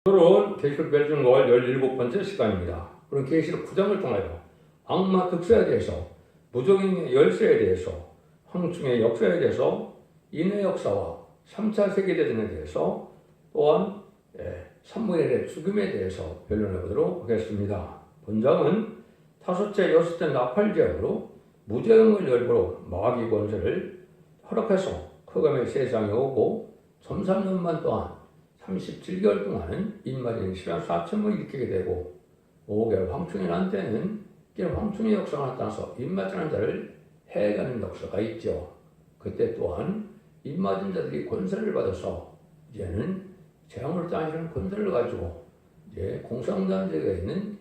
오늘은 계시록 별중걸 17번째 시간입니다. 오늘 계시록 9장을 통하여 악마 특수에 대해서, 무적인의 열쇠에 대해서, 황충의 역사에 대해서, 인의 역사와 3차 세계대전에 대해서, 또한 사무엘의 죽음에 대해서 변론해 보도록 하겠습니다. 본장은 5째, 6째 나팔 제약으로 무적인을 열고로 마귀 권세를 허락해서 크감의 세상에 오고 점 3년만 동안 37개월 동안 인마리는 시간 4천을 일으키게 되고 5개월 황충이 난 때는 황충의 역사가 나타나서 입맞은 자를 해가는 역사가 있죠. 그때 또한 입맞은 자들이 권세를 받아서 이제는 재앙을 따지는 권세를 가지고 이제 공산당제가 있는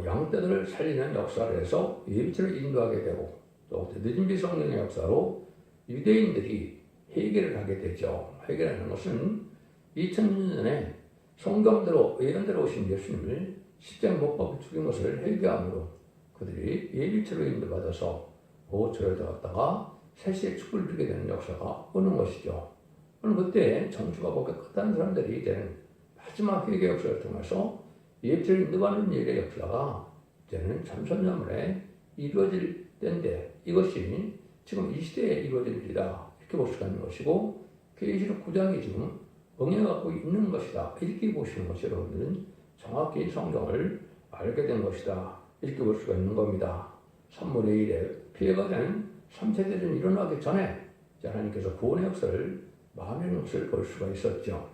양떼들을 살리는 역사를 해서 예비체를 인도하게 되고 또 늦은비 성령의 역사로 유대인들이 회개를 하게 되죠. 회개라는 것은 2000년 전에 성경대로 예언대로 오신 예수님을 십자가에 못 박혀 죽인 것을 회개함으로 그들이 예비체로 인도받아서 보호처에 들어갔다가 새시에 축을 주게 되는 역사가 오는 것이죠. 그럼 그때 정주가 보게 끝난 사람들이 이제는 마지막 회개 역사를 통해서 예비체로 인도받는 일의 역사가 이제는 3000년 만에 이루어질 때인데 이것이 지금 이 시대에 이루어질 일이다 이렇게 볼 수가 있는 것이고 계시록 9장이 지금 응해갖고 있는 것이다 이렇게 보시는 것이 여러분들은 정확히 성경을 알게 된 것이다 이렇게 볼 수가 있는 겁니다. 산물의 일에 피해가 된 3차 대전이 일어나기 전에 하나님께서 구원의 역사를 마음의 것을 볼 수가 있었죠.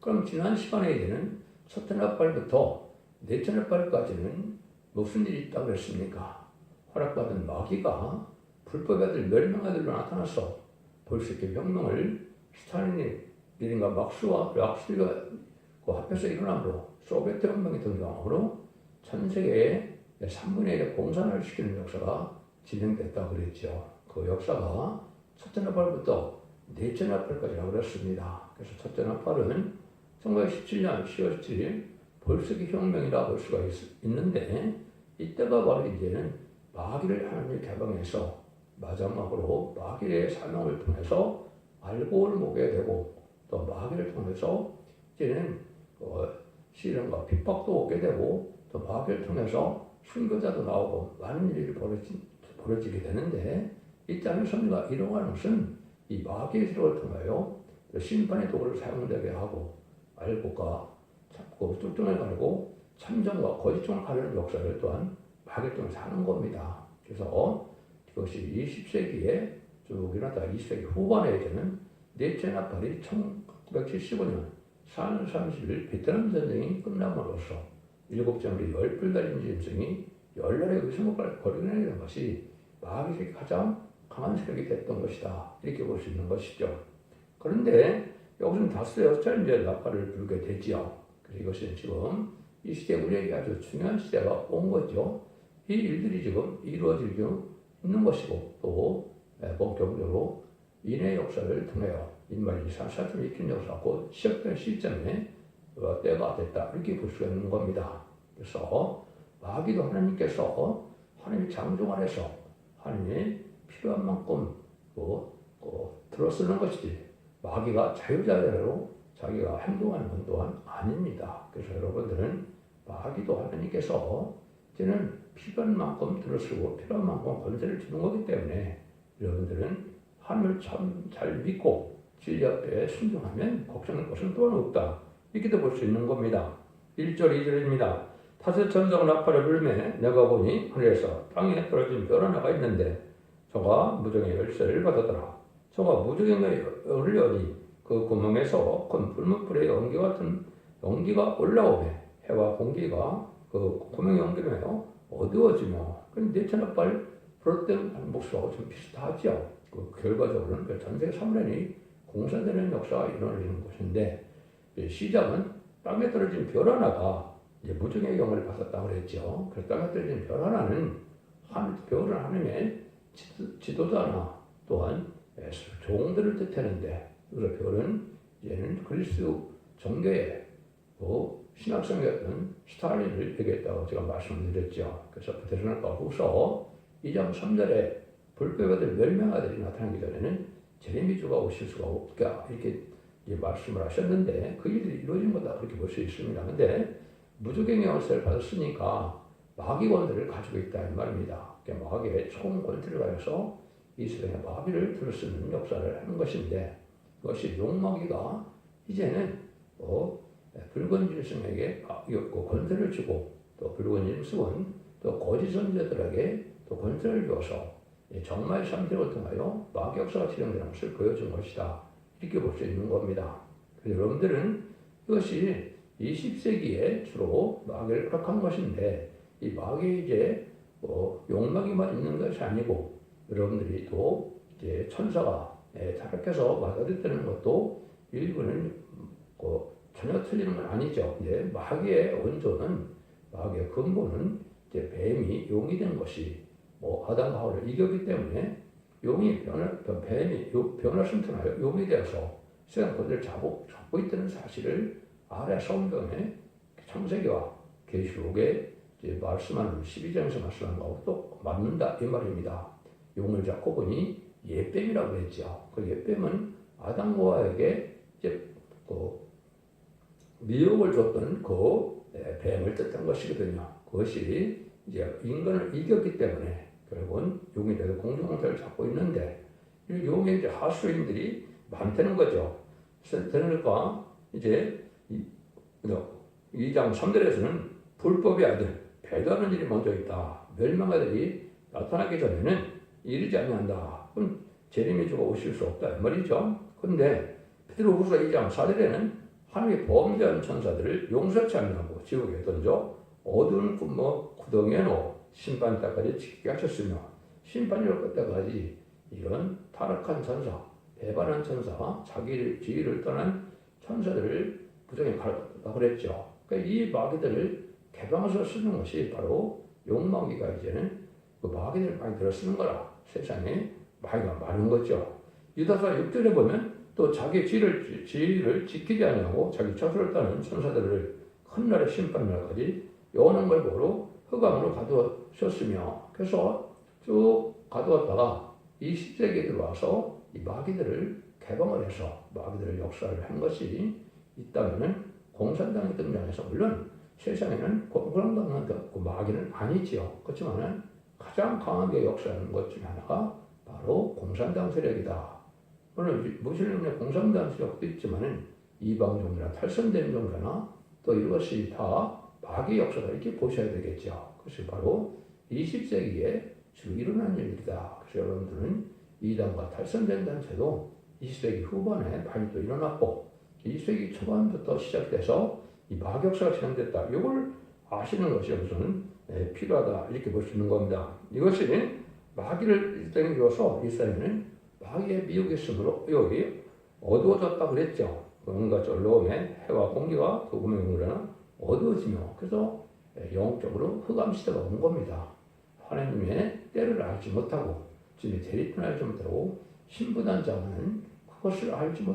그럼 지난 시간에 이제는 첫째 나팔부터 넷째 나팔까지는 무슨 일이 있다고 그랬습니까? 허락받은 마귀가 불법의 아들 멸망아들로 나타나서 볼 수 있게 혁명을 스탈린과 막스와 락스가 그 합해서 일어남으로 소비에트 혁명이 등장함으로 전 세계에 3분의 1의 공산화를 시키는 역사가 진행됐다고 그랬죠. 그 역사가 첫째 나팔부터 넷째 나팔까지라고 그랬습니다. 그래서 첫째 나팔은 1917년 10월 17일 볼세기 혁명이라 볼 수가 있는데 이때가 바로 이제는 마귀를 하나님이 개방해서 마지막으로 마귀의 사명을 통해서 알고를 보게 되고 또 마귀를 통해서 이제는 시련과 핍박도 오게 되고 또 마귀를 통해서 순교자도 나오고 많은 일이 벌어지게 되는데 이 땅의 섭리가 이루어가는 것은 이 마귀의 세력을 통하여 심판의 도구를 사용되게 하고 알고가 잡고 뚫뚱을 가르고 참정과 거짓종을 가르는 역사를 또한 마귀를 통해서 하는 겁니다. 그래서 이것이 20세기에 쭉 일어났다 20세기 후반에 이제는 넷째 나팔이 1975년 4월 30일 베트남 전쟁이 끝남으로써 7장의 열불 달린 짐승이 열날의 의성국을 거리게 된 것이 마귀의 가장 강한 세력이 됐던 것이다 이렇게 볼 수 있는 것이죠. 그런데 여기서는 5, 6차례 나팔을 불게 되지요. 그래서 이것은 지금 이 시대 우리에게 아주 중요한 시대가 온 거죠. 이 일들이 지금 이루어지고 있는 것이고 또 본격적으로 인의 역사를 통하여 인마리 사사를 익힌 역사가 곧 시작된 시점에 때가 됐다 이렇게 볼 수가 있는 겁니다. 그래서 마귀도 하나님께서 하나님의 장종 안에서 하나님의 필요한 만큼 들어쓰는 것이지 마귀가 자유자재로 자기가 행동하는 건 또한 아닙니다. 그래서 여러분들은 마귀도 하나님께서 이제는 필요한 만큼 들어쓰고 필요한 만큼 권세를 주는 거기 때문에 여러분들은 하나님을 참 잘 믿고 진리 앞에 순종하면 걱정할 것은 또한 없다. 이렇게도 볼 수 있는 겁니다. 1절 2절입니다. 다섯 천성 나팔을 불매 내가 보니 하늘에서 땅에 떨어진 별 하나가 있는데 저가 무정의 열쇠를 받았더라. 저가 무정의 열을 여니 그 구멍에서 큰 불문불의 연기 같은 연기가 올라오매 해와 공기가 그 구멍의 연기며 어두워지며 넷째 나팔 부를 때는 목소리하고 좀 비슷하죠. 그 결과적으로는 전세계 3년이 공산되는 역사가 일어나는 것인데 시작은 땅에 떨어진 별 하나가 이제 무정의 영을 받았다고 그랬죠. 그래서 땅에 떨어진 별 하나는 별은 하나님의 지도자나 또한 종들을 뜻하는데 그래서 별은 이제는 그리스도 종교의 신학성이었던 스탈린을 얘기했다고 제가 말씀을 드렸죠. 그래서 대선학과 후서 2장 3절에 불법의 아들 멸망아들이 나타나기 전에는 제레미주가 오실 수가 없다 이렇게 이제 말씀을 하셨는데 그 일이 이루어진 거다 그렇게 볼 수 있습니다. 근데 무적행의 열쇠를 받았으니까 마귀 권세를 가지고 있다 이 말입니다. 그러니까 마귀의 총 권세를 가져서 이스라엘의 마귀를 들을 수 있는 역사를 하는 것인데 그것이 용마귀가 이제는 붉은 짐승에게 권세를 주고 또 붉은 짐승은 또 거짓 선지자들에게 또 권세를 주어서 정말 상태를 통하여 마귀 역사가 진행되는 것을 보여준 것이다. 이렇게 볼 수 있는 겁니다. 그래서 여러분들은 이것이 20세기에 주로 마귀를 허락한 것인데 이 마귀 이제 용마귀만 있는 것이 아니고 여러분들이 또 이제 천사가 타락해서 맞아들였다는 것도 일부는 전혀 틀리는 건 아니죠. 이제 마귀의 원조는 마귀의 근본은 이제 뱀이 용이 된 것이 아담과 하와를 이겼기 때문에 뱀이 변화를 통하여 용이 되어서 세상 것들을 잡고 있다는 사실을 아래 성경에 창세기와 계시록에 말씀하는 12장에서 말씀하는 것하고 또 맞는다 이 말입니다. 용을 잡고 보니 옛뱀이라고 했죠. 그 옛뱀은 아담과에게 이제 미혹을 줬던 그 뱀을 뜻한 것이거든요. 그것이 이제 인간을 이겼기 때문에 결국은 용이 되어 공동체를 잡고 있는데 이 용의 이제 하수인들이 많다는 거죠. 그러니까 이제 2장 3절에서는 불법의 아들 배도하는 일이 먼저 있다. 멸망아들이 나타나기 전에는 이르지 아니한다. 그럼 재림의 주가 오실 수 없다 이 말이죠. 그런데 베드로후서 2장 4절에는 하나님의 범죄한 천사들을 용서치 않냐고 지옥에 던져 어두운 구덩이에 넣어 심판 때까지 지키게 하셨으며 심판이 올 때까지 이런 타락한 천사, 배반한 천사, 자기 지위를 떠난 천사들을 부정에 가르쳤다 그랬죠. 그러니까 이 마귀들을 개방해서 쓰는 것이 바로 용마귀가 이제는 그 마귀들을 많이 들어 쓰는 거라. 세상에 마귀가 많은 거죠. 유다서 6절에 보면 또 자기 지위를 지키지 아니하고 자기 처소를 따는 천사들을 큰 날의 심판날까지 영원한 걸보로 흑암으로 가두었으며 그래서 쭉 가두었다가 20세기에 들어와서 이 마귀들을 개방을 해서 마귀들을 역사를 한 것이 있다면은 공산당이 등장해서 물론 세상에는 공산당은 그 마귀는 아니지요. 그렇지만은 가장 강하게 역사하는 것 중에 하나가 바로 공산당 세력이다. 물론 무슬림의 공산당 세력도 있지만은 이방 종교나 탈선된 종교나 또 이것이 다 마귀 역사다 이렇게 보셔야 되겠죠. 그것이 바로 20세기에 주로 일어난 일이다. 그래서 여러분들은 이단과 탈선된 단체도 20세기 후반에 많이 또 일어났고 20세기 초반부터 시작돼서 이 마귀 역사가 진행됐다. 이걸 아시는 것이 우선 필요하다 이렇게 볼 수 있는 겁니다. 이것이 마귀를 일단에 줘서 이스라엘은 마귀의 미혹이 있으므로 여기 어두워졌다 그랬죠. 온갖 절로움에 해와 공기가 도금의 용으로는 어두워지며 그래서 영적으로 흑암 시대가 온 겁니다. 하나님의 때를 알지 못하고 주님의 대리편을 알지 못하고 신부단장은 그것을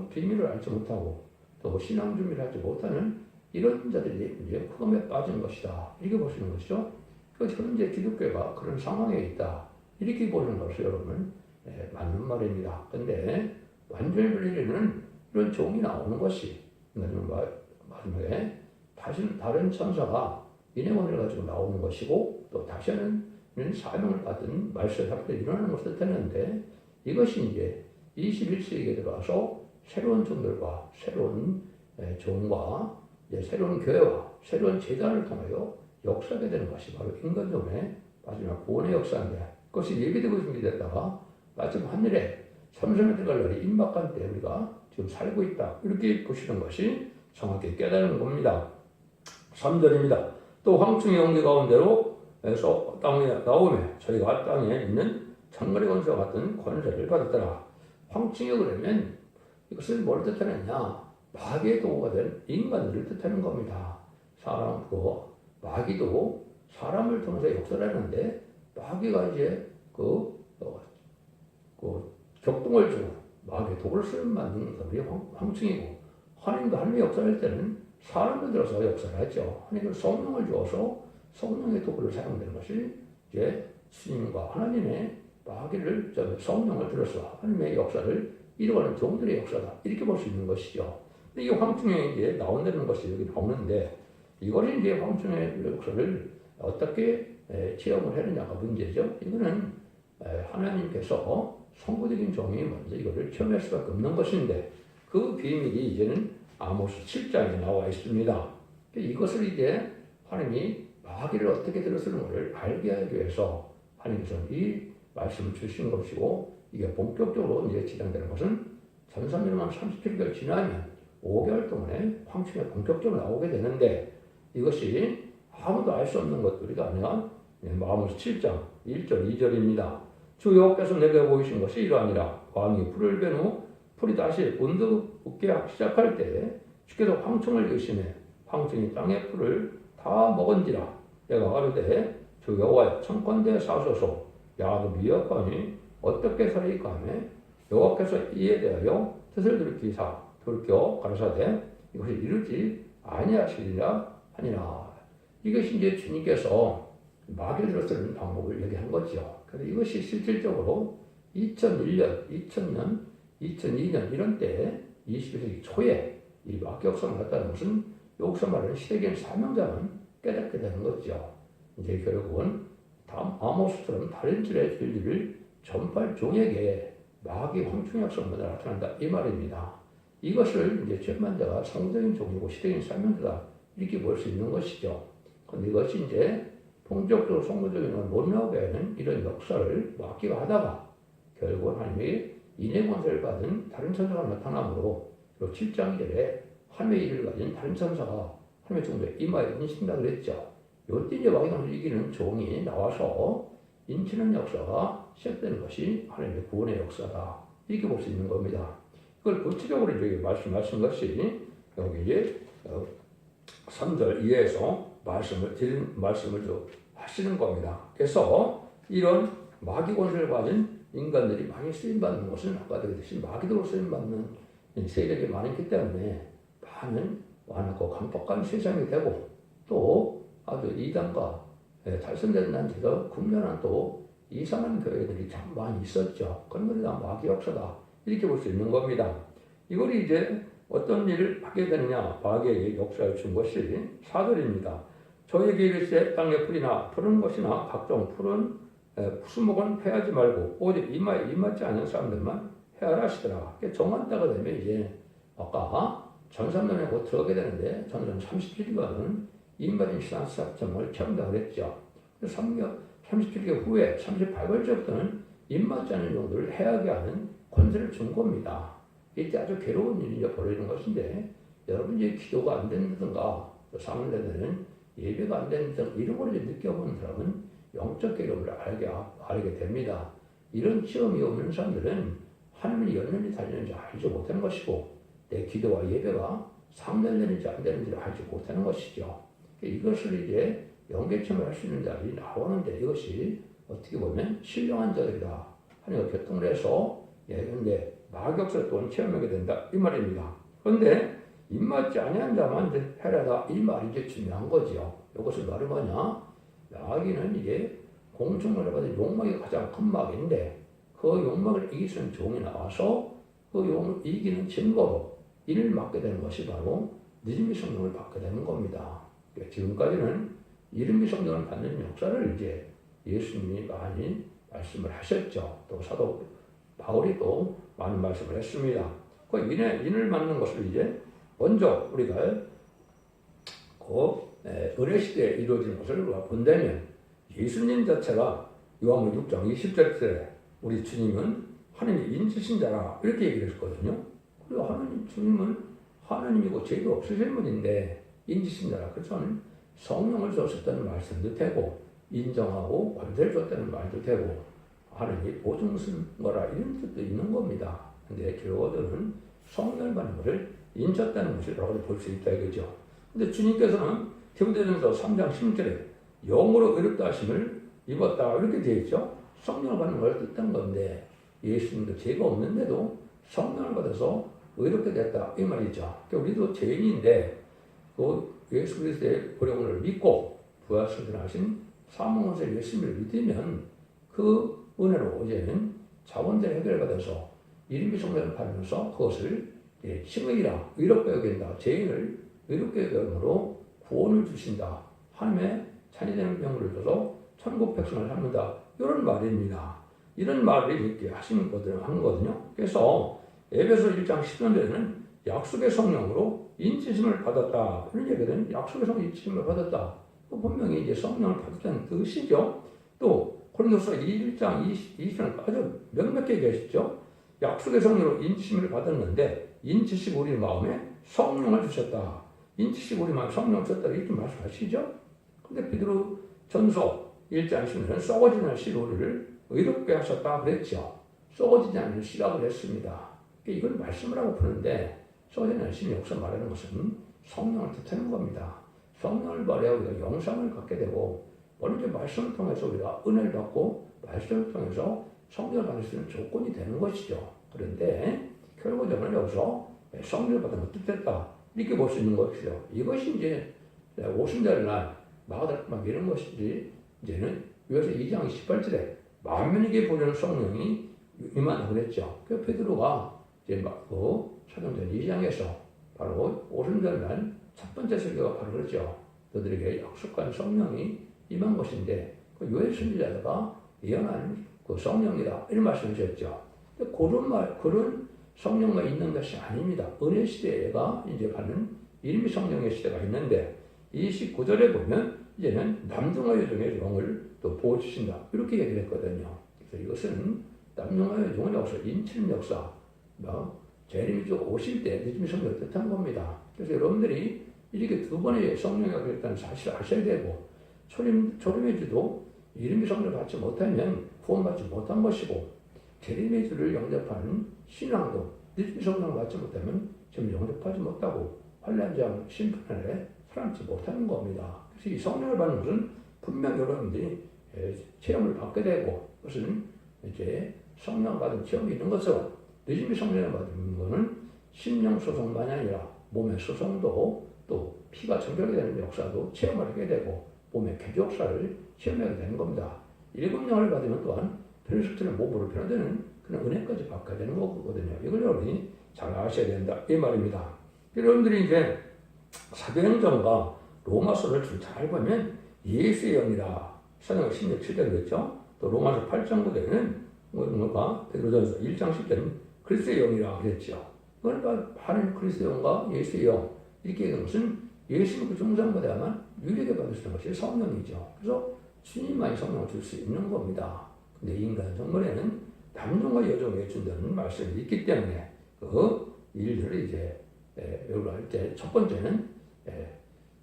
비밀을 알지 못하고 또 신앙 준비를 하지 못하는 이런 자들이 이제 흑암에 빠진 것이다. 이렇게 보시는 것이죠. 그래서 현재 기독교가 그런 상황에 있다. 이렇게 보는 것이 여러분 맞는 말입니다. 근데 완전히 분리되는 이런 종이 나오는 것이 마지막에 다시는 다른 천사가 인행원을 가지고 나오는 것이고 또 다시는 사명을 받은 말세 사건이 일어나는 것을 뜻하는데 이것이 이제 21세기에 들어와서 새로운 종들과 새로운 종과 새로운 교회와 새로운 재단을 통하여 역사하게 되는 것이 바로 인간dom의 마지막 구원의 역사인데 그것이 예비되고 준비됐다가 마지막 하늘에 삼성에 들어갈 날이 임박한 때 우리가 지금 살고 있다. 이렇게 보시는 것이 정확히 깨달은 겁니다. 3절입니다. 또 황충의 영리 가운데로 에서 땅에 나오며 저희가 땅에 있는 장거리 권세와 같은 권세를 받았더라. 황충이 그러면 이것을 뭘 뜻하느냐? 마귀의 도구가 된 인간들을 뜻하는 겁니다. 마귀도 사람을 통해서 역사를 하는데 마귀가 이제 격동을 주고 마귀의 도구를 쓰는 만드는 사람이 황충이고 하나님과 하나님의 역사를 할 때는 사람을 들어서 역사를 하죠. 하나님은 성령을 주어서 성령의 도구를 사용되는 것이 이제 주님과 하나님의 마귀를 성령을 들어서 하나님의 역사를 이루어가는 종들의 역사다. 이렇게 볼 수 있는 것이죠. 이게 황충의 이제 나온다는 것이 여기 나오는데 이거를 이제 황충의 역사를 어떻게 체험을 했느냐가 문제죠. 이거는 하나님께서 선구적인 종이 먼저 이거를 체험할 수밖에 없는 것인데 그 비밀이 이제는 아모스 7장에 나와 있습니다. 이것을 이제 하나님이 마귀를 어떻게 들어쓰는 것을 알게 하기 위해서 하나님께서는 이 말씀을 주신 것이고 이게 본격적으로 이제 진행되는 것은 전산일만 37개월 지나면 5개월 동안에 황충이 본격적으로 나오게 되는데 이것이 아무도 알 수 없는 것들이 아니라 아모스 7장 1절 2절입니다. 주 여호와께서 내게 보이신 것이 이러하니라. 왕이 풀을 벤 후 풀이 다시 번득 웃기 시작할 때에 주께서 황충을 여시매 황충이 땅의 풀을 다 먹은지라. 내가 가로되 주 여호와여 청컨대 사소서 야도 미역하니 어떻게 살이까 하며 여호와께서 이에 대하여 뜻을 돌이켜 가라사대 이것이 이루지 아니하시리라 하니라. 이것이 이제 주님께서 마귀를 들어쓰는 방법을 얘기한 거죠. 그래서 이것이 실질적으로 2001년, 2000년, 2002년 이런 때 21세기 초에 이 마귀 역사가 났다는 것은 여기서 말하는 시대적인 사명자는 깨닫게 되는 거죠. 이제 결국은 아모스처럼 다른 질의 진리를 전파할 종에게 마귀 황충의 역사가 먼저 나타난다 이 말입니다. 이것을 이제 체험한 자가 성적인 종이고 시대적인 사명자다 이렇게 볼 수 있는 것이죠. 그런데 이것이 이제 본격적으로 성도적인 걸 못 나오게 하는 이런 역사를 마귀가 하다가 결국은 하나님이 인의 권세를 받은 다른 천사가 나타남으로 7장 2절에 하나님의 일을 가진 다른 천사가 하나님의 정도에 임하여 인친다 그랬죠. 이때 이제 마귀가 이기는 종이 나와서 인치는 역사가 시작되는 것이 하나님의 구원의 역사다. 이렇게 볼 수 있는 겁니다. 그걸 구체적으로 이제 말씀하신 것이 여기 이제 3절 이하에서 말씀을 하시는 겁니다. 그래서 이런 마귀 권세를 가진 인간들이 많이 쓰임받는 것은 아까도 그랬듯이 마귀로 쓰임받는 세력이 많기 때문에 많은 완악하고 강박한 세상이 되고 또 아주 이단과 탈선된 데서 국면한 또 이상한 교회들이 참 많이 있었죠. 그런 것이 다 마귀 역사다. 이렇게 볼 수 있는 겁니다. 이걸 이제 어떤 일을 하게 되느냐 마귀의 역사를 준 것이 4절입니다. 저에게 이르시되 땅의 풀이나 푸른 것이나 각종 푸른 수목은 해하지 말고 오직 이마에 임하지 않는 사람들만 해하라 하시더라. 정한 때가 되면 이제 아까 전산면에 곧 들어가게 되는데 전산 37기간은 임받은 신앙사점을 체험다 그랬죠. 37개 후에 38절부터는 임맞지 않는 용도를 해하게 하는 권세를 준 겁니다. 이때 아주 괴로운 일이 이제 벌어지는 것인데 여러분 이제 기도가 안 된다든가 사문대는 예배가 안 된다든가 이런 걸 이제 느껴보는 사람은 영적 괴로움을 알게 됩니다. 이런 시험이 오는 사람들은 하나님이 열는지 달리는지 알지 못하는 것이고 내 기도와 예배가 상달되는지 안 되는지를 알지 못하는 것이죠. 이것을 이제 영계체험을 할 수 있는 자들이 나오는데 이것이 어떻게 보면 신령한 자들이다 하는 교통을 해서 근데 마격설 또한 체험하게 된다 이 말입니다. 그런데 입맞지 아니한 자만 해라다 이 말이 이제 중요한 거죠. 이것을 말이 뭐냐? 마귀는 이게 공중을 받은 욕망이 가장 큰 마귀인데 그 욕망을 이기는 종이 나와서 그 욕을 이기는 증거로 이를 맡게 되는 것이 바로 믿음의 성령을 받게 되는 겁니다. 지금까지는 이름의 성령을 받는 역사를 이제 예수님이 많이 말씀을 하셨죠. 또 사도 바울이 또 많은 말씀을 했습니다. 그 인을 받는 것을 이제 먼저 우리가 은혜 시대에 이루어지는 것을 본다면 예수님 자체가 요한복음 6장 20절에 우리 주님은 하나님의 인치신 자라 이렇게 얘기를 했거든요. 그리고 주님은 하나님이고 죄도 없으신 분인데 인치신 자라. 그래서 성령을 주셨다는 말씀도 되고 인정하고 권세를 줬다는 말도 되고 하나님이 보증 쓴 거라 이런 뜻도 있는 겁니다. 근데 교도들은 성령을 받는 것을 인쳤다는 것이라고 볼 수 있다 이거죠. 근데 주님께서는 디모데전서 3장 16절에 영으로 의롭다 하심을 입었다 이렇게 되어 있죠. 성령을 받는 걸 뜻한 건데 예수님도 죄가 없는데도 성령을 받아서 의롭게 됐다 이 말이죠. 그러니까 우리도 죄인인데 그 예수 그리스도의 보혈을 믿고 부활승천하신 사망원세 예수님을 믿으면 그 은혜로 이제는 자원들의 해결을 받아서 이름이 성령을 받으면서 그것을 칭의라 의롭게 여긴다. 죄인을 의롭게 여김으로 구원을 주신다. 하나님의 찬이되는 병을 줘서 천국 백성을 삼는다. 이런 말입니다. 이런 말을 이렇게 하신 거거든요. 그래서 에베소 1장 10절에는 약속의 성령으로 인치심을 받았다. 이런 얘기거든요. 약속의 성령 인치심을 받았다. 분명히 이제 성령을 받았다는 뜻이죠. 또 고린도서 1장 20절은 아주 명백하게 계시죠. 약속의 성령으로 인치심을 받았는데 인치심 우리 마음에 성령을 주셨다. 인치심 우리 마음에 성령을 주셨다. 이렇게 말씀하시죠. 근데 베드로 전서 1장 10절은 썩어지지 않은 씨로 우리를 의롭게 하셨다 그랬죠. 썩어지지 않은 씨라고 그랬습니다. 이걸 말씀을 하고 푸는데 썩어지지 않은 씨는 여기서 말하는 것은 성령을 뜻하는 겁니다. 성령을 말해야 우리가 영상을 갖게 되고 먼저 말씀을 통해서 우리가 은혜를 받고 말씀을 통해서 성령을 받을 수 있는 조건이 되는 것이죠. 그런데 결과적으로 여기서 성령을 받은 것 뜻했다. 이렇게 볼 수 있는 것이죠. 이것이 이제 오순절 날 막 이런 것이지 이제는 여기서 2장 18절에 만민에게 보내는 성령이 임한다고 그랬죠. 그 베드로가 이제 사도행전 2장에서 바로 오순절 날 첫 번째 설교가 바로 그렇죠. 너들에게 약속한 성령이 임한 것인데 그 요엘 선지자가 예언한 그 성령이다 이런 말씀하셨죠. 그런 성령만 있는 것이 아닙니다. 은혜 시대가 이제 가는 이름이 성령의 시대가 있는데 29절에 보면 이제는 남중과 여종의 영을 또 부어주신다 이렇게 얘기를 했거든요. 그래서 이것은 남중과 여종은 여기서 인치는 역사, 재림이 오실 때 늦음이 성령을 뜻한 겁니다. 그래서 여러분들이 이렇게 두 번의 성령이 그랬다는 사실을 아셔야 되고 초림의 주도 이름이 성령을 받지 못하면 구원받지 못한 것이고 재림의 주를 영접하는 신앙도 늦음이 성령을 받지 못하면 지금 영접하지 못하고 환난장 심판에 살아남지 못하는 겁니다. 그래서 이 성령을 받는 것은 분명 여러분들이 체험을 받게 되고 그것은 이제 성령 받은 체험이 있는 것처럼 늦음이 성령을 받는 것은 심령 소송만이 아니라 몸의 소송도 또 피가 정결하게 되는 역사도 체험을 하게 되고 몸의 개조 역사를 체험하게 되는 겁니다. 일곱 영을 받으면 또한 변화시키는 몸으로 변화되는 그런 은혜까지 받게 되는 거거든요. 이걸 여러분이 잘 아셔야 된다 이 말입니다. 여러분들이 이제 사도행전과 로마서를 잘 보면 예수의 영이라 사도행전 16, 7절 그랬죠. 또 로마서 8장 9절에는 뭔가 베드로전서 1장 10절은 그리스도의 영이라 그랬죠. 그러니까 하나님 그리스도의 영과 예수의 영 이렇게 얘기하는 것은 예수 그 중상보다만 유일하게 받을 수 있는 것이 성령이죠. 그래서 주님만이 성령을 줄 수 있는 겁니다. 근데 인간 정말에는 남종과 여종에 준다는 말씀이 있기 때문에 그 일들을 이제 여기로 할 때 첫 번째는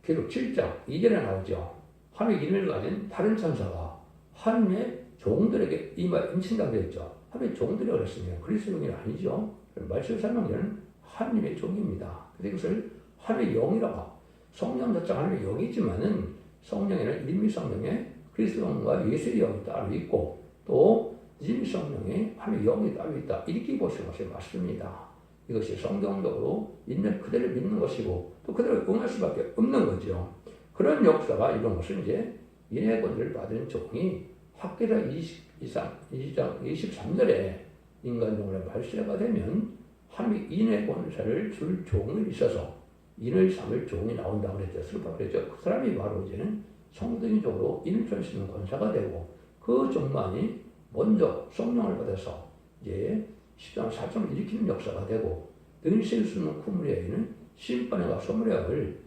기록 7장 2절에 나오죠. 하나님의 이름을 가진 다른 천사가 하나님의 종들에게 임친다고 그랬죠. 하나님의 종들이 그랬으면 그리스도 영이 아니죠. 말씀 설명자는 하나님의 종입니다. 그래서 이것을 하나님의 영이라고 성령 자체가 하나님의 영이지만은 성령에는 일미 성령에 그리스도 영과 예수의 영이 따로 있고 또 일미 성령에 하나님의 영이 따로 있다. 이렇게 보시는 것이 맞습니다. 이것이 성경적으로 있는 그대로 믿는 것이고 또 그대로 응할 수밖에 없는 거죠. 그런 역사가 이런 것은 이제 인의 권세를 받은 종이 학계자 2장 23절에 인간종으로 발세가 되면 하나님이 인의 권세를 줄 종이 있어서 인을 삼을 종이 나온다고 그랬죠. 슬퍼 그랬죠. 그 사람이 바로 이제는 성도인적으로 인을 줄 수 있는 권세가 되고 그 종만이 먼저 성령을 받아서 이제 십자가 사건을 일으키는 역사가 되고 능히 쓸 수 있는 쿠무리에는 심판과 소무리학을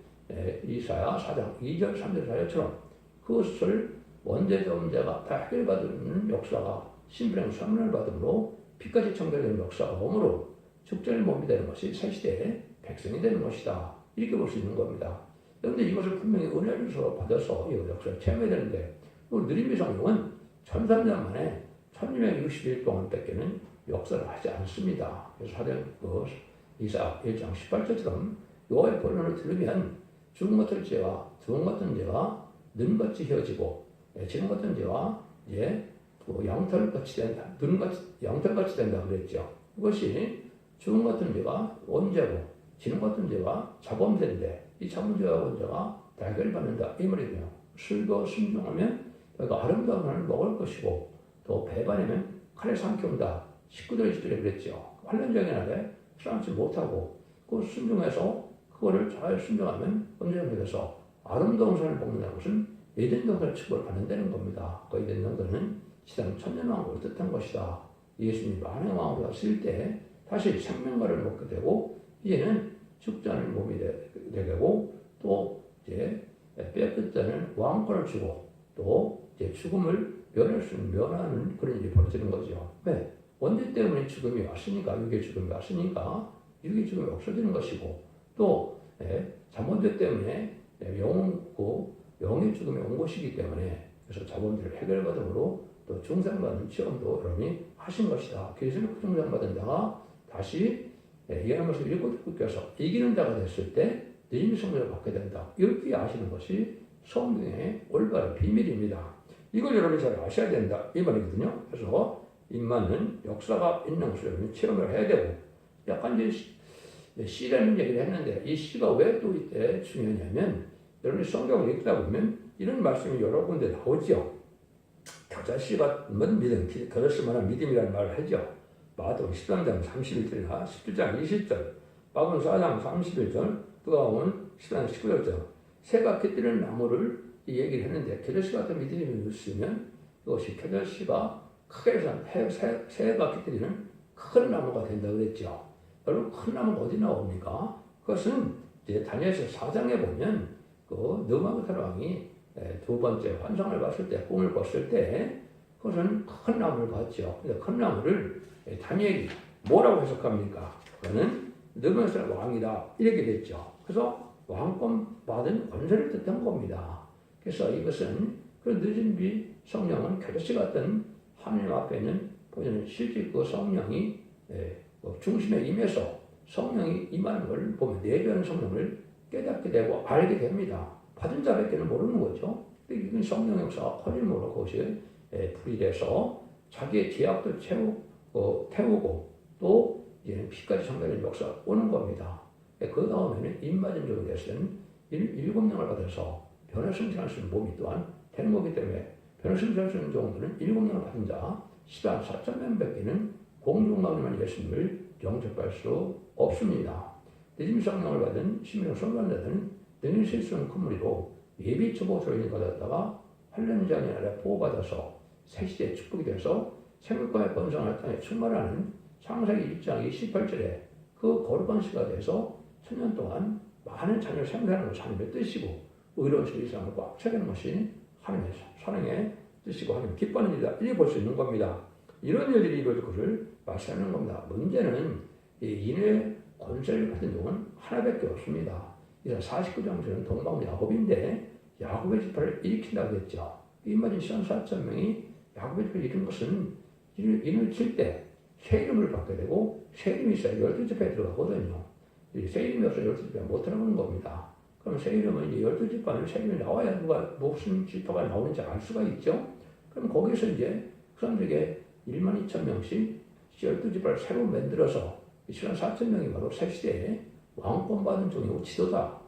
이사야 4장 2절 3절 4절처럼 그것을 원죄자가 다 해결받는 역사가 심판과 소무리학을 받음으로 피까지 청결되는 역사가 오므로 축제의 몸이 되는 것이 새 시대의 백성이 되는 것이다. 이렇게 볼 수 있는 겁니다. 그런데 이것을 분명히 은혜를 서로 받아서 이 역사를 체험해야 되는데 느림의 성령은 1300년 만에 1260일 동안 뺏기는 역사를 하지 않습니다. 그래서 이사 1장 18절처럼 여호와의 본론을 들으면 죽음 같은 죄와 두음 같은 죄가 눈같이 헤어지고 지름 같은 죄와 이제 양털같이 된다. 양털같이 된다 그랬죠. 이것이 죽음 같은 죄가 원죄고 지름 같은 죄가 자범죄인데 이 자범죄와 원죄가 다 해결받는다 이 말이에요. 술도 순종하면 너희가 아름다운 하늘 먹을 것이고 또 배반하면 칼에 삼켜온다. 19절 20절에 그랬죠. 환란적인 날에 살아남지 못하고 그 순종해서 그거를 잘 순종하면 언제나 돼서 아름다운 산을 먹는다는 것은 에덴 동산의 축복을 받는다는 겁니다. 그 에덴 동산은 지상 천년왕국을 뜻한 것이다. 예수님이 만왕의 왕으로 왔을 때 다시 생명과를 먹게 되고 이제는 죽지 않을 몸이 되게 되고 또 이제 뼈끝 않은 왕권을 주고 또 이제 죽음을 면할 수 있는 면하는 그런 일이 벌어지는 거죠. 왜? 원죄 때문에 죽음이 왔으니까 육의 죽음이 왔으니까 육의 죽음이 없어지는 것이고 또 자본죄 때문에 영의 죽음이 온 것이기 때문에 그래서 자본죄를 해결받음으로 또 중상받는 체험도 여러분이 하신 것이다. 그래서 그 중상받은 자가 다시 이해하면서 일곱 껴서 이기는 자가 됐을 때 느림의 성령을 받게 된다. 이렇게 아시는 것이 성경의 올바른 비밀입니다. 이걸 여러분이 잘 아셔야 된다. 이 말이거든요. 그래서 임마는 역사가 있는 것을 여러분이 체험을 해야 되고 약간 이제 시라는 얘기를 했는데 이 시가 왜 또 이때 중요하냐면 여러분이 성경을 읽다 보면 이런 말씀이 여러 군데 나오죠. 겨자씨가 믿음, 겨자씨만한 믿음이라는 말을 하죠. 마태복음 13장 31절이나 17장 20절, 마가복음 4장 31절, 누가복음 10장 19절 새가 깃드는 나무를 이 얘기를 했는데 겨자씨 같은 믿음이 있으면 이것이 겨자씨가 크게 새가 깃드리는 큰 나무가 된다고 그랬죠. 여러분 큰 나무가 어디 나옵니까? 그것은 이제 다니엘서 4장에 보면 그 느부갓네살 왕이 두 번째 환상을 봤을 때 꿈을 꿨을 때 그것은 큰 나무를 봤죠. 근데 큰 나무를 다니엘이 뭐라고 해석합니까? 그거는 느부갓네살 왕이다 이렇게 됐죠. 그래서 왕권 받은 권세를 뜻한 겁니다. 그래서 이것은 그 늦은 비 성령은 겨자씨 같은 하나님 앞에 있는 보이는 실제 그 성령이 중심에 임해서 성령이 임하는 걸 보면 내주하는 성령을 깨닫게 되고 알게 됩니다. 받은 자밖에는 모르는 거죠. 이건 성령 역사가 커짐으로 그것이 불이 돼서 자기의 제약도 태우고 또 이제는 피까지 상대하는 역사가 오는 겁니다. 그 다음에는 임맞은 종이 됐으면 7명을 받아서 변화 승진할 수 있는 몸이 또한 되는 거기 때문에 변화 승진할 수 있는 종들은 7명을 받은 자 10만 4천 명밖에는 공중강림한 예수님을 영접할 수 없습니다. 늦은 성령을 받은 신명 선관자들은 능히 실수는 큰 무리로 예비 초보 소인을 받았다가 환란장애 아래 보호받아서 새시대의 축복이 돼서 생육과의 번성할 땅에 충만하는 창세기 1장 28절에 그 거룩한 시가 돼서 천년 동안 많은 자녀를 생산하는 것이 하나님의 뜻이고 의로운 세상을 꽉 차는 것이 하나님의 사랑의 뜻이고 하나님 기뻐하는 일이다. 이렇게 볼 수 있는 겁니다. 이런 일들이 이루어질 것을 말씀하는 겁니다. 문제는 이 인의 권세를 받은 종은 하나밖에 없습니다. 이사 49장에서는 동방 야곱인데 야곱의 지파를 일으킨다고 했죠. 이 말인 14,000명이 야곱의 지파를 일으킨 것은 인을 칠 때 새 이름을 받게 되고 새 이름이 있어야 12지파에 들어가거든요. 새 이름이 없어서 12지파에 못 들어가는 겁니다. 그럼 새 이름은 이제 12지파는 새 이름이 나와야 누가 무슨 지파가 나오는지 알 수가 있죠. 그럼 거기서 이제 그 사람들에게 12,000명씩 12지파를 새로 만들어서 14,000명이 바로 새 시대에 왕권 받은 종이고 지도다.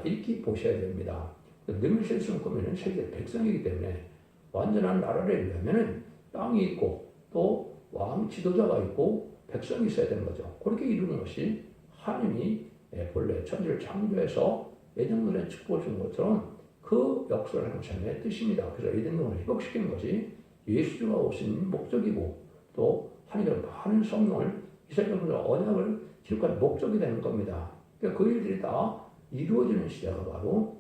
이렇게 보셔야 됩니다. 능실성 꾸미는 세계 백성이기 때문에 완전한 나라를 이루려면 땅이 있고 또 왕 지도자가 있고 백성이 있어야 되는 거죠. 그렇게 이루는 것이 하나님이 본래 천지를 창조해서 예정론에 축복을 준 것처럼 그 역사를 하는 삶의 뜻입니다. 그래서 예정론을 회복시키는 것이 예수가 오신 목적이고 또 하나님의 많은 성령을 이스라엘과 언약을 기록하는 목적이 되는 겁니다. 그러니까 그 일들이 다 이루어지는 시대가 바로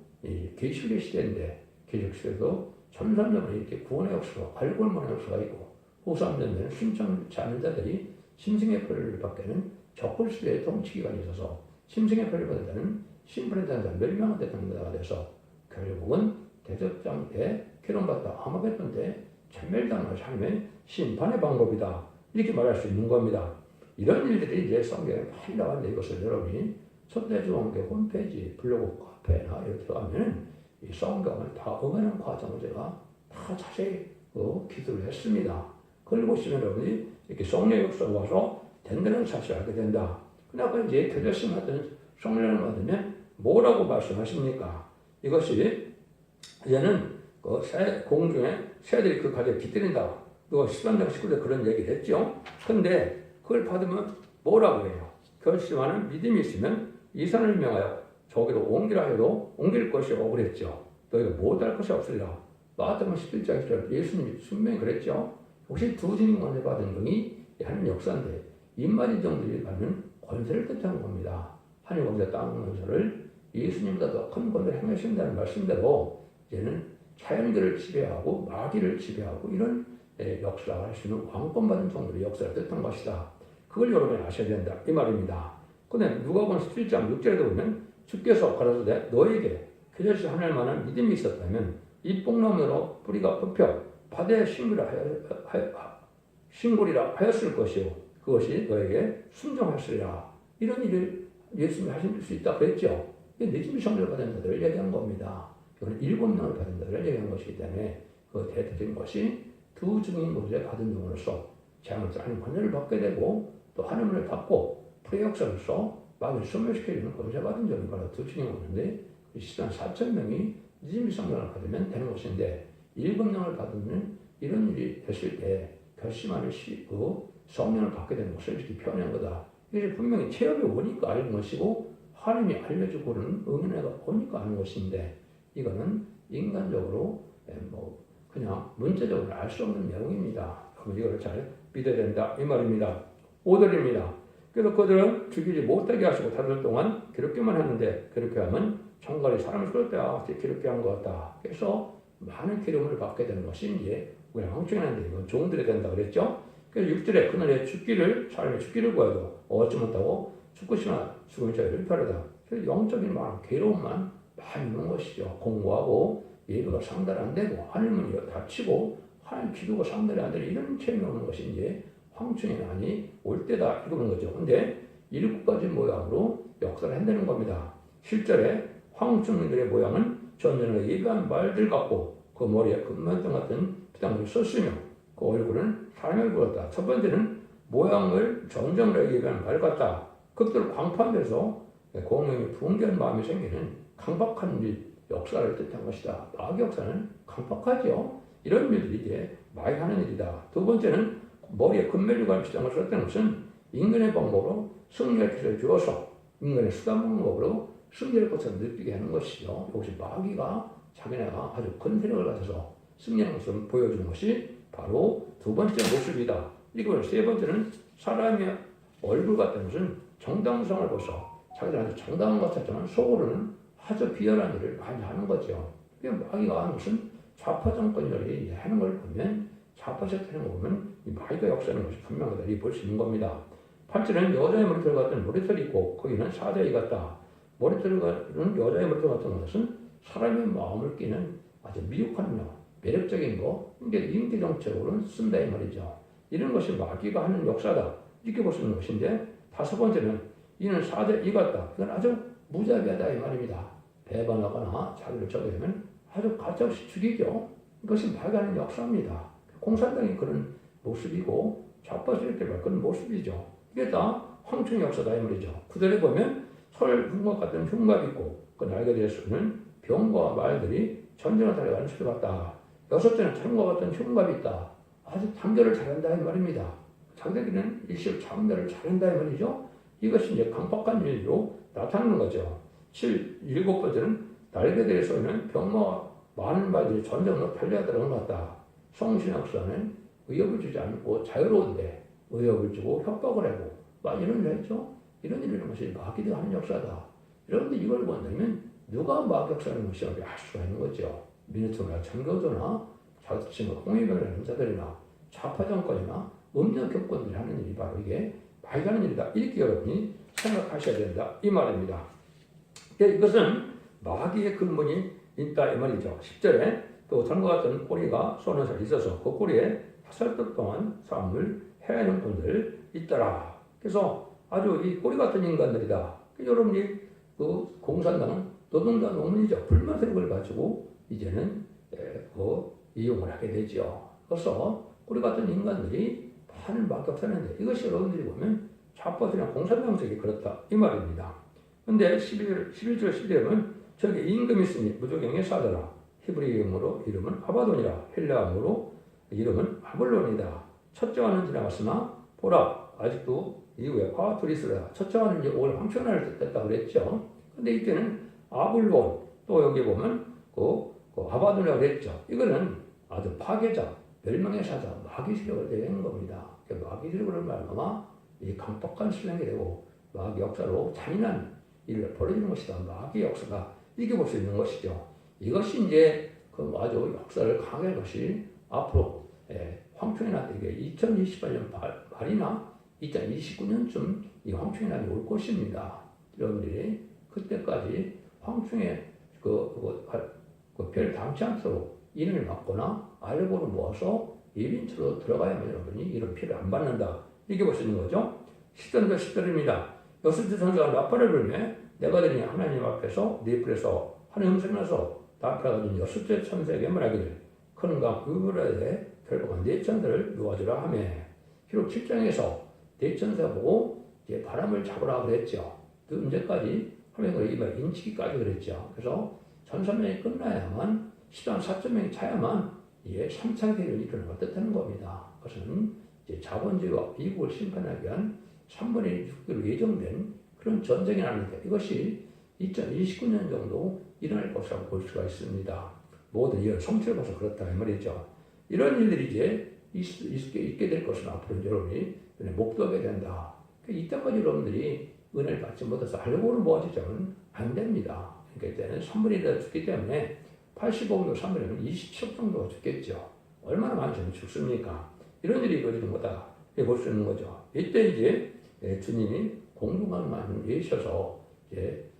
계시의 시대인데 계시의 시대에서 1300년에 이렇게 구원의 역사가 발굴문의 역사가 있고 후 3년에는 신청치 않은 자들이 심승의 표를 받게는 적골시대의 통치기관이 있어서 심승의 표를 받은 자는 심판의 자가 멸망한 대통령자가 돼서 결국은 대적장 때 괴로움받다 아마겟돈 때 전멸당할 삶의 심판의 방법이다. 이렇게 말할 수 있는 겁니다. 이런 일들이 이제 성경에 많이 나왔는데 이것을 여러분이 손대중앙교 홈페이지 블로그 카페나 이렇게 들어가면 이 성경을 다 응하는 과정을 제가 다 자세히 기도를 했습니다. 그걸 보시면 여러분이 이렇게 성령 역사가 와서 된다는 사실을 알게 된다. 근데 아까 이제 교제심 하던 성령을 받으면 뭐라고 말씀하십니까? 이것이 이제는 그 공중에 새들이 그 가지에 깃들인다. 그거 13장 19절 그런 얘기를 했죠. 근데 그걸 받으면 뭐라고 해요? 결심하는 믿음이 있으면 이 산을 명하여 저기로 옮기라 해도 옮길 것이라고 그랬죠. 너희가 못할 것이 없으리라. 마태복음 11장 1절 예수님이 분명히 그랬죠. 혹시 두 주님권을 받은 분이 하는 역사인데 인마진정들이 받는 권세를 뜻하는 겁니다. 하늘 권세 땅 권세를 예수님보다 더 큰 권세를 행하신다는 말씀대로 이제는 자연계를 지배하고 마귀를 지배하고 이런 역사를 할 수 있는 왕권받은 종들의 역사를 뜻한 것이다. 그걸 여러분이 아셔야 된다 이 말입니다. 그런데 누가복음 17장 6절에도 보면 주께서 가라사대 너에게 그것이 하늘만한 믿음이 있었다면 이 뽕나무로 뿌리가 뽑혀 바다에 싱골이라 하였을 것이요 그것이 너에게 순종하시리라. 이런 일을 예수님이 하실 수 있다 그랬죠. 이게 내집이 성령을 받은 자들을 얘기한 겁니다. 이건 7명을 받은 자들을 얘기한 것이기 때문에 그 대표적인 것이 두 증인 모두에 받은 종으로서 재앙을 짜는 권한을 받게 되고 또 하늘문을 닫고 프레역사로서 마귀를 소멸시켜주는 권세 받은 종이 바로 두 증인 모두인데 10만 4천 명이 내집이 성령을 받으면 되는 것인데 7명을 받으면 이런 일이 됐을 때 결심하는 성령을 받게 되는 것을 이렇게 표현한 거다. 이게 분명히 체험이 오니까 아는 것이고 하나님이 알려주고는 응연회가 오니까 아는 것인데 이거는 인간적으로 그냥 문자적으로 알 수 없는 내용입니다. 그럼 이걸 잘 믿어야 된다 이 말입니다. 5절입니다. 그래서 그들은 죽이지 못하게 하시고 다들 동안 괴롭게만 했는데 그렇게 하면 정갈이 사람을 쏠 때와 괴롭게 한 것 같다. 그래서 많은 괴로움을 받게 되는 것이 이제 우리가 황충했는데 이건 종들이 된다 그랬죠. 그래서 6절에 그날에 사람이 죽기를 구해도 얻지 못하고 죽고 싶으나 죽음의 자유를 펴려다. 그래서 영적인 많은 괴로움만 많이 있는 것이죠. 공부하고 예배가 상달이 안 되고 하늘문이 닫히고 하나님 기도가 상달이 안 되는 이런 체험이 오는 것이 이제 황충의 난이 올 때다 이러는 거죠. 근데 7가지 모양으로 역사를 한다는 겁니다. 실절에 황충들의 모양은 전전에 예배한 말들 같고 그 머리에 금만등 같은 피당물을 썼으며 그 얼굴은 사람을 보였다. 첫 번째는 모양을 전정으로 예배한 말 같다. 그것들 광판돼서 공명이 붕괴한 마음이 생기는 강박한 일, 역사를 뜻한 것이다. 마귀 역사는 강박하죠. 이런 일들이 이제 많이 하는 일이다. 두 번째는 머리에 금멜류관 비슷한 것을 썼다는 것은 인간의 방법으로 승리할 것을 주어서 인간의 수단 방법으로 승리할 것을 느끼게 하는 것이죠. 이것이 마귀가 자기네가 아주 큰 세력을 가져서 승리하는 것을 보여주는 것이 바로 두 번째 모습이다. 그리고 세 번째는 사람의 얼굴 같은 것은 정당성을 보서 자기들한테 정당한 것 같지만 속으로는 아주 비열한 일을 많이 하는 거죠. 마귀가 하는 것은 좌파 정권이 하는 걸 보면 좌파 세력하는 거 보면 이 마귀가 역사하는 것이 분명하다 볼 수 있는 겁니다. 8절은 여자의 머리털 같은 머리털이 있고 거기는 사자이 같다. 머리털은 여자의 머리털 같은 것은 사람의 마음을 끼는 아주 미혹한 매력적인 거, 이게 인기 정책으로는 쓴다 이 말이죠. 이런 것이 마귀가 하는 역사다 이렇게 볼 수 있는 것인데 다섯 번째는 이는 사자이 같다. 이건 아주 무자비하다 이 말입니다. 배반하거나 자기를 저기하면 아주 가짜없이 죽이죠. 이것이 마귀가 하는 역사입니다. 공산당이 그런 모습이고 좌파 세력들이 그런 모습이죠. 이게 다 황충의 역사다 이 말이죠. 구절에 보면 솔 흉곽 같은 흉곽이 있고 그 날개에 쓰는 병과 말들이 전쟁을 달려가는 소리 같다. 여섯째는 참과 같은 흉곽이 있다. 아주 단결을 잘한다 이 말입니다. 장대기는 일시를 장대를 잘한다 이 말이죠. 이것이 이제 강박한 일로 나타나는 거죠. 일곱 번째는 날개들에 쏘는 병과 많은 말들이 전쟁으로 달려들어간 것 같다. 성신학사는 의협을 주지 않고 자유로운데 의협을 주고 협박을 하고 막 이런 일을 했죠. 이런 일을 하는 것이 마귀가 하는 역사다. 여러분들 이걸 본다면 누가 마귀 역사하는 것이라고 알 수가 있는 거죠. 미네토나 청교도나 자칭 홍위병이라는 자들이나 좌파 정권이나 음력 격권들이 하는 일이 바로 이게 마귀가 하는 일이다. 이렇게 여러분이 생각하셔야 된다. 이 말입니다. 이것은 마귀의 근본이 있다 이 말이죠. 10절에 또 전과 같은 꼬리가 쏘는 살이 있어서 그 꼬리에 8살 동안 싸움을 해야 하는 분들 있더라. 그래서 아주 이 꼬리 같은 인간들이다. 여러분이 그 공산당은 노동자 농민이죠. 불만 세력을 가지고 이제는 이용을 하게 되죠. 그래서 꼬리 같은 인간들이 많은 막격사는데 이것이 여러분들이 보면 좌파들이나 공산당색이 그렇다 이 말입니다. 그런데 11절 12절에 보면 저에게 임금이 있으니 무조경의 사자라. 히브리어로 이름은 아바돈이라. 헬라어로 이름은 아볼론이다. 첫째와는 지나갔으나 보라 아직도 이후에 파와투리스라 첫째와는 이제 올 황천을 뜻했다고 그랬죠. 근데 이때는 아블론 또 여기 보면 그 아바돈이라고 그랬죠. 이거는 아주 파괴자, 멸망의 사자, 마귀 세력을 대하는 겁니다. 마귀 세력을 말하면 이 강력한 신랑이 되고 마귀 역사로 잔인한 일을 벌어지는 것이다. 마귀 역사가 이겨볼 수 있는 것이죠. 이것이 이제 그 아주 역사를 강할 것이 앞으로 황충이나 이게 2028년 말이나 2029년쯤 이 황충이난이 올 것입니다. 여러분들이 그때까지 황충의 별 당치 않도록 인을 막거나 알고를 모아서 예빈처로 들어가야만 여러분이 이런 피해를 안 받는다. 이게 볼 수 있는 거죠. 10절과 10절입니다. 여섯째 천사가 나팔을 불매 내가 드리니 하나님 앞에서 네 뿔에서 하늘 음성이 나서 나팔을 가진 여섯째 천사에게 말하기를 큰 강 유브라데 결국은 네 천사를 놓아주라 하며 기록 7장에서 네 천사 보고 이제 바람을 잡으라 그랬죠. 그 언제까지 하면 이말 인치기까지 그랬죠. 그래서 1,300명이 끝나야만 시간 4,000명이 차야만 3차 대전이 일어나는 뜻하는 겁니다. 그것은 이제 자본주의와 미국을 심판하기 위한 3분의 1 예정된 그런 전쟁이 나는데 이것이 2029년 정도 일어날 것이라고 볼 수가 있습니다. 모든 이런 성취를 봐서 그렇다 이 말이죠. 이런 일들이 이제 있게 될 것은 앞으로 여러분이 목도하게 된다. 이때까지 여러분들이 은혜를 받지 못해서 알고는 모아지자면 안 됩니다. 그러니까 이때는 3분의 1이 죽기 때문에 85도 3분의 1은 27억 정도가 죽겠죠. 얼마나 많이 죽습니까? 이런 일이 이루어지는 거다. 볼 수 있는 거죠. 이때 이제 주님이 공중강만 예셔서 이제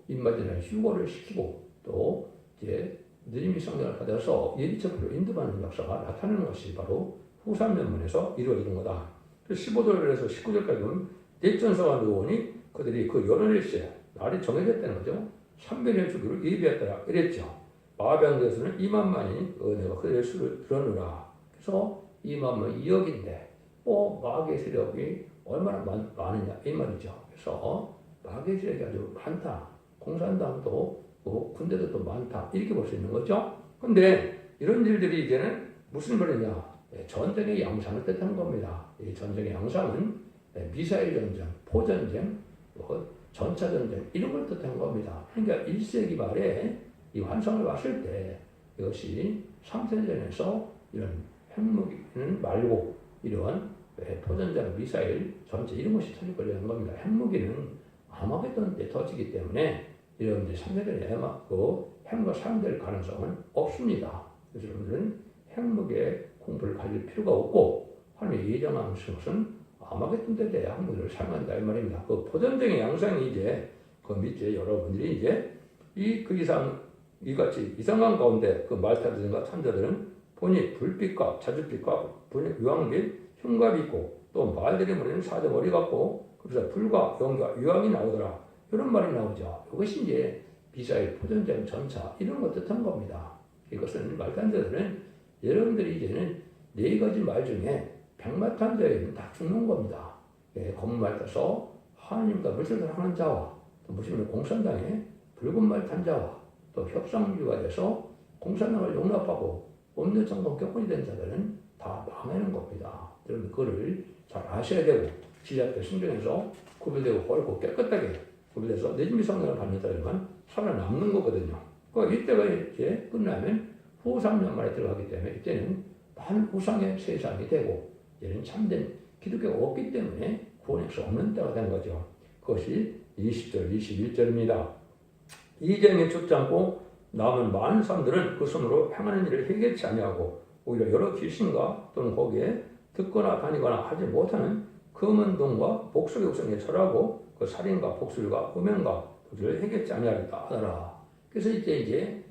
인마디나 휴거를 시키고 또 이제 느림이 성령을 받아서 예비적으로 인도받는 역사가 나타나는 것이 바로 후삼년문에서 이루어지는 거다. 15절에서 19절까지 보면 대천사가 누우니 그들이 그 열흘째 날이 정해졌다는 거죠. 300년 주기로 예비했더라 이랬죠. 마병대에서는 2만만이 내가 그들의 수를 들었느라. 그래서 2만만 2억인데 마귀의 세력이 얼마나 많으냐 이 말이죠. 그래서 마귀의 세력이 아주 많다. 공산당도 군대도 또 많다. 이렇게 볼 수 있는 거죠. 근데 이런 일들이 이제는 무슨 말이냐. 전쟁의 양상을 뜻하는 겁니다. 이 전쟁의 양상은 미사일 전쟁, 포전쟁, 전차 전쟁 이런 걸 뜻하는 겁니다. 그러니까 1세기 말에 이 환상을 봤을 때 이것이 3세전에서 이런 핵무기는 말고 이러한 포전장, 미사일, 전차 이런 것이 터질 거라는 겁니다. 핵무기는 아마겟돈 때 터지기 때문에 이런 이제 3세전에 핵과 사용될 가능성은 없습니다. 그래서 여러분들은 핵무기의 공부를 가질 필요가 없고 하나님의 예정한 것은 아마겟돈 때 돼야 핵무기를 사용한다 이 말입니다. 그 포전쟁의 양상이 이제 그 밑에 여러분들이 이제 이같이 이상한 가운데 그 말타들과 천자들은 보니 불빛과 자줏빛과 보니 유황빛 흉갑이 있고 또 말들이 머리는 사자머리 같고 그래서 불과 영과 유황이 나오더라 이런 말이 나오죠. 이것이 이제 미사일, 포전장, 전차 이런 것 뜻한 겁니다. 이것은 말탄자들은 여러분들이 이제는 4가지 말 중에 백마탄자에는 다 죽는 겁니다. 검은 말 타서 하나님과 물질을 하는 자와 또 무슨 공산당의 붉은 말 탄 자와 또 협상주가 돼서 공산당을 용납하고 법률 정권 격분이 된 자들은 다 망하는 겁니다. 여러분 그거를 잘 아셔야 되고 지자체 신경에서 구별되고 옳고 깨끗하게 구별돼서 내진미 성령을 받는 자들만 살아남는 거거든요. 이때가 이제 끝나면 후 3년 만에 들어가기 때문에 이때는 반우상의 세상이 되고 이제는 참된 기독교가 없기 때문에 구원할 수 없는 때가 된 거죠. 그것이 20절, 21절입니다. 이쟁에 죽지 않고 남은 많은 사람들은 그 손으로 행하는 일을 회개치 아니하고 오히려 여러 귀신과 또는 거기에 듣거나 다니거나 하지 못하는 금은 돈과 복수의 우상에 절하고 그 살인과 복술과 음행과 도주를 회개치 아니하겠다 하더라. 그래서 이제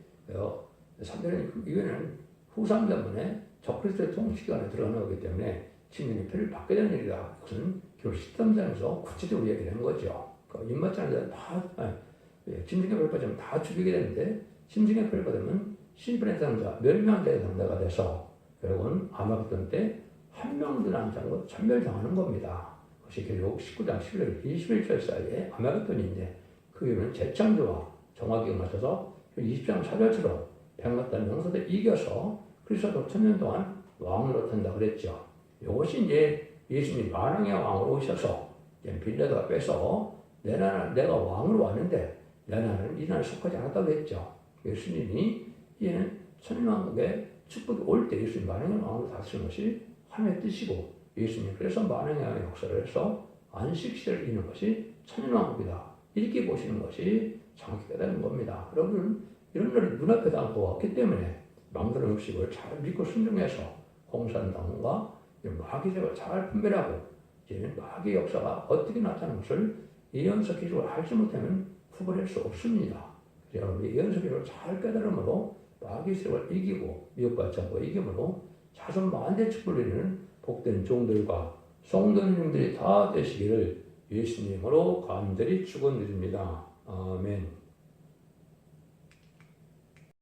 3년 이후에는 후 3년분에 적그리스도의 통치기간에 들어가기 때문에 진리의 표를 받게 되는 일이다. 그것은 결국 13장에서 구체적으로 얘기하는 거죠. 입맞지 않는 자는 다 짐승의 표를 받으면 다 죽이게 되는데 짐승의 표를 받으면 심판의 당자, 멸망한 자의 당자가 돼서 결국은 아마겟돈 때 한 명도 남지 않고 전멸당하는 겁니다. 그것이 결국 19장 11절 21절 사이에 아마겟돈인데 그 이유는 재창조와 정화기에 맞춰서 20장 4절처럼 백마탄 명사들 이겨서 그리스도 1000년 동안 왕으로 탄다 그랬죠. 이것이 이제 예수님이 만왕의 왕으로 오셔서 빌라도가 빼서 내 나라 내가 왕으로 왔는데 내 나라는 이 나라에 속하지 않았다고 했죠. 예수님이 이제는 천년왕국의 축복이 올 때 예수님 만왕의 왕으로 다스리는 것이 하나님의 뜻이고 예수님 그래서 만왕의 왕의 역사를 해서 안식시대를 이루는 것이 천년왕국이다. 이렇게 보시는 것이 정확히 깨달은 겁니다. 여러분 이런 일을 눈앞에 담고 왔기 때문에 망설임 없이 그걸 잘 믿고 순종해서 공산당과 마귀색을 잘 분별하고 이제는 마귀의 역사가 어떻게 나타나는 것을 예언서 기술을 알지 못하면 구별할 수 없습니다. 여러분 예언서 기술을 잘 깨달음으로 마귀색을 이기고 미혹받지 않고 이김으로 자손 만대 축복을 이루는 복된 종들과 성도님들이 다 되시기를 예수님으로 간절히 축원드립니다. 아멘.